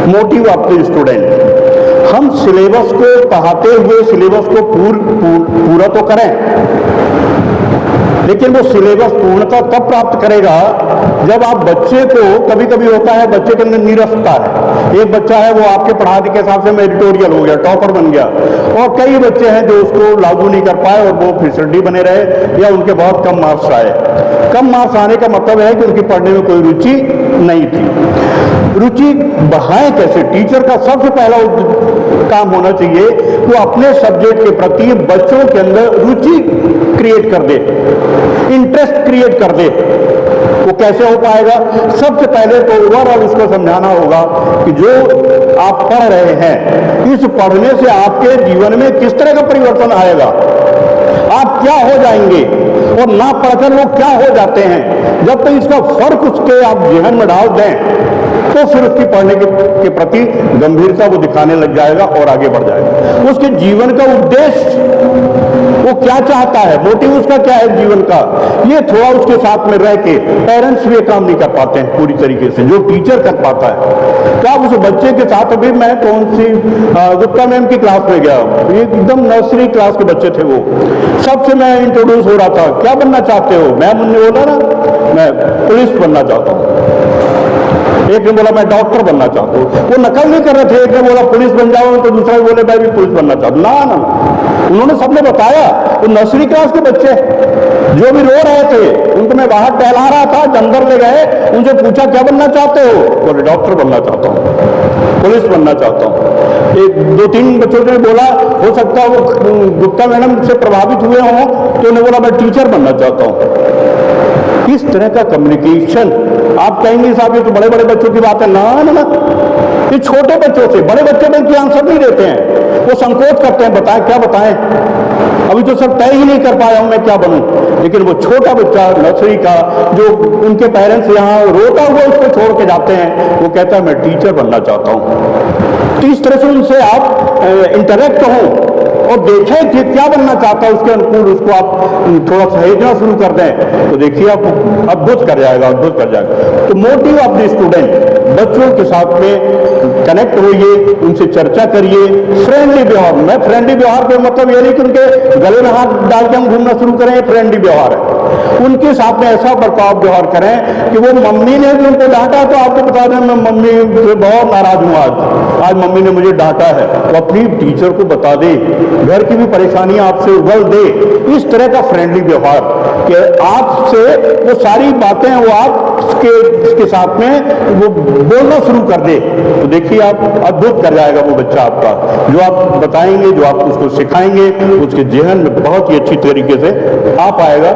Motive of the student. हम syllabus को पढ़ाते हुए सिलेबस को पूरा तो करें, लेकिन वो सिलेबस पूर्णता तब प्राप्त करेगा जब आप बच्चे को, कभी कभी होता है बच्चे के अंदर नीरसता है, एक बच्चा है वो आपके पढ़ाने के हिसाब से मेरिटोरियल हो गया, टॉपर बन गया, और कई बच्चे हैं जो उसको लागू नहीं कर पाए और वो फिसड्डी बने रहे या उनके बहुत कम मार्क्स आए। कम मार्क्स आने का मतलब है कि उनकी पढ़ने में कोई रुचि नहीं थी। रुचि बढ़ाएं कैसे? टीचर का सबसे पहला काम होना चाहिए कि वो अपने सब्जेक्ट के प्रति बच्चों के अंदर रुचि क्रिएट कर दे, इंटरेस्ट क्रिएट कर दे। वो कैसे हो पाएगा? सबसे पहले तो ओवरऑल उसको समझाना होगा कि जो आप पढ़ रहे हैं, इस पढ़ने से आपके जीवन में किस तरह का परिवर्तन आएगा, आप क्या हो जाएंगे और ना पढ़कर लोग क्या हो जाते हैं। जब तक इसका फर्क उसके आप जहन में डाल दें तो फिर उसकी पढ़ने के प्रति गंभीरता वो दिखाने लग जाएगा और आगे बढ़ जाएगा। उसके जीवन का उद्देश्य, वो क्या चाहता है, मोटिव उसका क्या है जीवन का, ये थोड़ा उसके साथ में रह के पेरेंट्स भी काम नहीं कर पाते हैं पूरी तरीके से, जो टीचर कर पाता है। तो आप उस बच्चे के साथ, अभी मैं कौन सी गुप्ता मैम की क्लास में गया, ये एकदम नर्सरी क्लास के बच्चे थे, वो सबसे मैं इंट्रोड्यूस हो रहा था, क्या बनना चाहते हो? मैम ने बोला ना मैं पुलिस बनना चाहता हूँ, एक ने बोला मैं डॉक्टर बनना चाहता हूँ। वो नकल नहीं कर रहे थे, एक ने बोला पुलिस बन जाओ तो दूसरा भी बोले मैं भी पुलिस बनना चाहता हूँ। ना, उन्होंने सबने बताया। वो नर्सरी क्लास के बच्चे जो भी रो रहे थे उनको मैं बाहर टहला रहा था, अंदर ले गए, उनसे पूछा क्या बनना चाहते हो? बोले डॉक्टर बनना चाहता हूँ, पुलिस बनना चाहता हूँ। एक दो तीन बच्चों ने बोला हो सकता है वो गुप्ता मैडम से प्रभावित हुए हों, तो उन्होंने बोला मैं टीचर बनना चाहता हूँ। इस तरह का कम्युनिकेशन, आप कहेंगे साहब ये तो बड़े बड़े बच्चों की बात है। ना ना ना, ये छोटे बच्चों से, बड़े बच्चे बल्कि आंसर नहीं देते हैं, वो संकोच करते हैं, बताएं क्या बताएं, अभी तो सब तय ही नहीं कर पाया हूं मैं क्या बनूं। लेकिन वो छोटा बच्चा नर्सरी का, जो उनके पेरेंट्स यहाँ रोता हुआ उसको छोड़ के जाते हैं, वो कहता है मैं टीचर बनना चाहता हूं। तो इस तरह से उनसे आप इंटरेक्ट हो और देखें कि क्या बनना चाहता है, उसके अनुकूल उसको आप थोड़ा सहेजना शुरू कर दें, तो देखिए आप अद्भुत कर जाएगा, अद्भुत कर जाएगा। तो मोटिव ऑफ द स्टूडेंट, बच्चों के साथ में कनेक्ट होइए, उनसे चर्चा करिए, फ्रेंडली व्यवहार। मैं फ्रेंडली व्यवहार के मतलब ये नहीं कि उनके गले में हाथ डाल के हम घूमना शुरू करें, फ्रेंडली व्यवहार है। उनके साथ में ऐसा बर्ताव व्यवहार करें कि वो मम्मी ने भी उनको डांटा तो आपको बता दें मैं मम्मी से बहुत नाराज हूँ, आज मम्मी ने मुझे डांटा है, तो अपनी टीचर को बता दे, घर की भी परेशानियां आपसे उगल दे। इस तरह का फ्रेंडली व्यवहार कि आपसे वो सारी बातें वो आपके साथ में वो बोलना शुरू कर दे, तो देखिए आप अद्भुत कर जाएगा वो बच्चा आपका। जो आप बताएंगे, जो आप उसको सिखाएंगे, उसके जहन में बहुत ही अच्छी तरीके से आ पाएगा।